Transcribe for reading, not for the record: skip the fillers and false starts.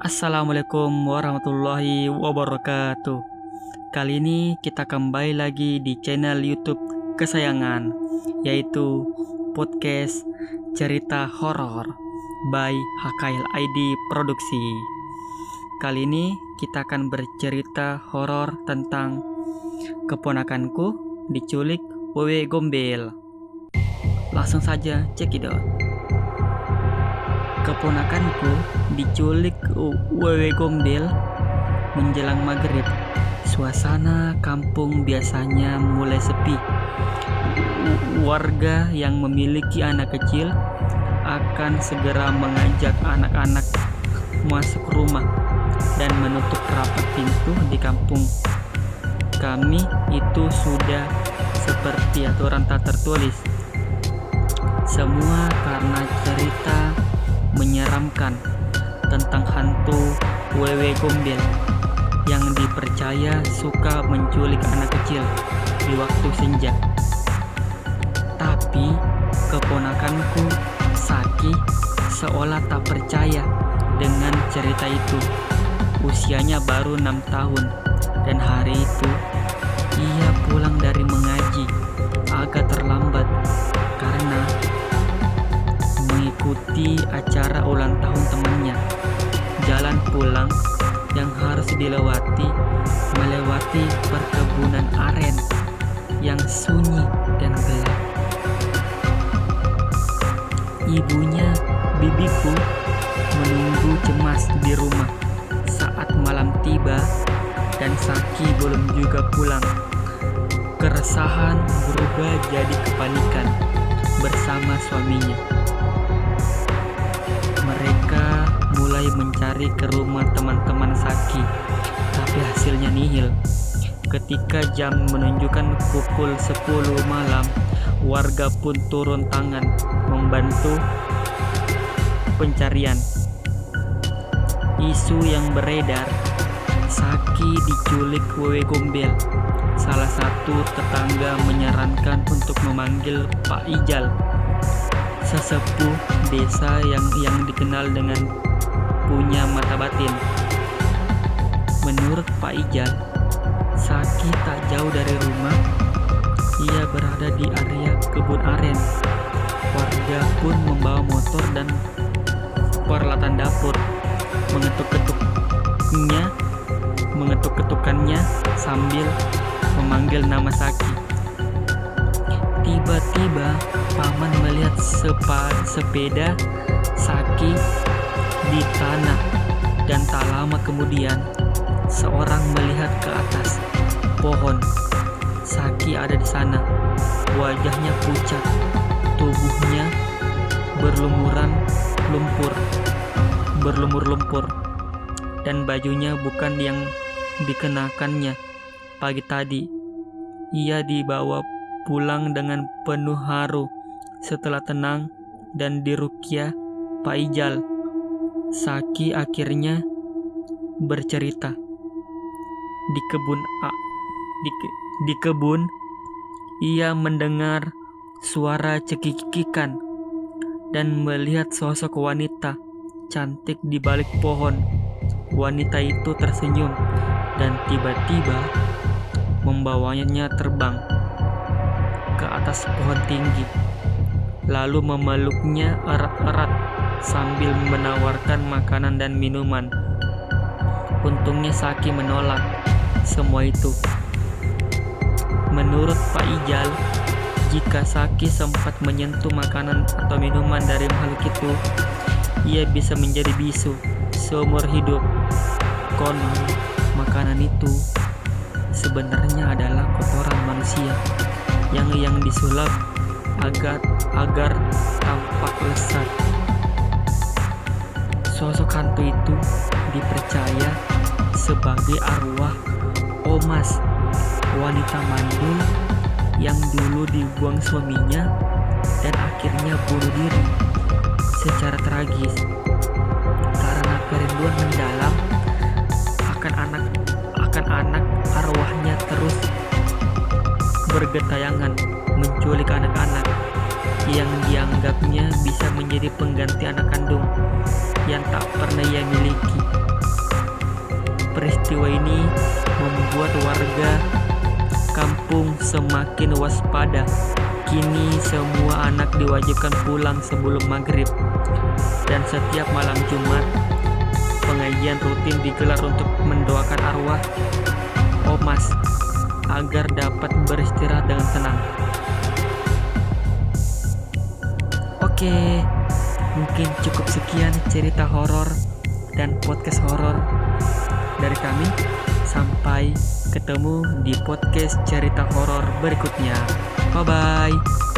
Assalamualaikum warahmatullahi wabarakatuh. Kali ini kita kembali lagi di channel YouTube kesayangan, yaitu podcast cerita horor by Hakail ID Produksi. Kali ini kita akan bercerita horor tentang keponakanku diculik wewe gombel. Langsung saja cekidot. Keponakanku diculik wewe gombel menjelang maghrib. Suasana kampung biasanya mulai sepi. Warga yang memiliki anak kecil akan segera mengajak anak-anak masuk rumah dan menutup rapat pintu di kampung kami. Itu sudah seperti aturan tak tertulis. Semua karena cerita menyeramkan tentang hantu wewe gombel yang dipercaya suka menculik anak kecil di waktu senja. Tapi keponakanku Saki seolah tak percaya dengan cerita itu. Usianya baru 6 tahun dan hari itu ia pulang dari mengaji agak terlambat karena mengikuti acara ulang tahun temannya. Jalan pulang yang harus melewati perkebunan aren yang sunyi dan gelap. Ibunya, bibiku, menunggu cemas di rumah saat malam tiba dan Saki belum juga pulang. Keresahan berubah jadi kepanikan bersama suaminya. Mereka mulai mencari ke rumah teman-teman Saki, tapi hasilnya nihil. Ketika jam menunjukkan pukul 10 malam, warga pun turun tangan membantu pencarian. Isu yang beredar, Saki diculik wewe gombel. Salah satu tetangga menyarankan untuk memanggil Pak Ijal, sesepuh desa yang dikenal dengan punya mata batin. Menurut Pak Ijal, Saki tak jauh dari rumah. Ia berada di area kebun aren. Warga pun membawa motor dan peralatan dapur, mengetuk-ketukannya sambil memanggil nama Saki. Tiba-tiba paman melihat sepeda Saki di tanah dan tak lama kemudian seorang melihat ke atas pohon. Saki ada di sana. Wajahnya pucat, tubuhnya berlumur lumpur dan bajunya bukan yang dikenakannya pagi tadi. Ia dibawa pulang dengan penuh haru. Setelah tenang dan diruqyah Pak Ijal, Saki akhirnya bercerita. Di kebun ia mendengar suara cekikikan dan melihat sosok wanita cantik di balik pohon. Wanita itu tersenyum dan tiba-tiba membawanya terbang ke atas pohon tinggi, lalu memeluknya erat-erat sambil menawarkan makanan dan minuman. Untungnya Saki menolak semua itu. Menurut Pak Ijal, jika Saki sempat menyentuh makanan atau minuman dari makhluk itu, ia bisa menjadi bisu seumur hidup. Konon makanan itu sebenarnya adalah kotoran manusia yang disulap agar tampak lezat. Sosok hantu itu dipercaya sebagai arwah Omas, wanita mandul yang dulu dibuang suaminya dan akhirnya bunuh diri secara tragis karena kerinduan mendalam akan anak. Arwahnya terus bergentayangan menculik anak-anak yang dianggapnya bisa menjadi pengganti anak kandung yang tak pernah ia miliki. peristiwa ini membuat warga kampung semakin waspada. Kini semua anak diwajibkan pulang sebelum maghrib. Dan setiap malam Jumat, pengajian rutin digelar untuk mendoakan arwah Omas agar dapat beristirahat dengan tenang. Oke, mungkin cukup sekian cerita horor dan podcast horor dari kami. Sampai ketemu di podcast cerita horor berikutnya. Bye-bye.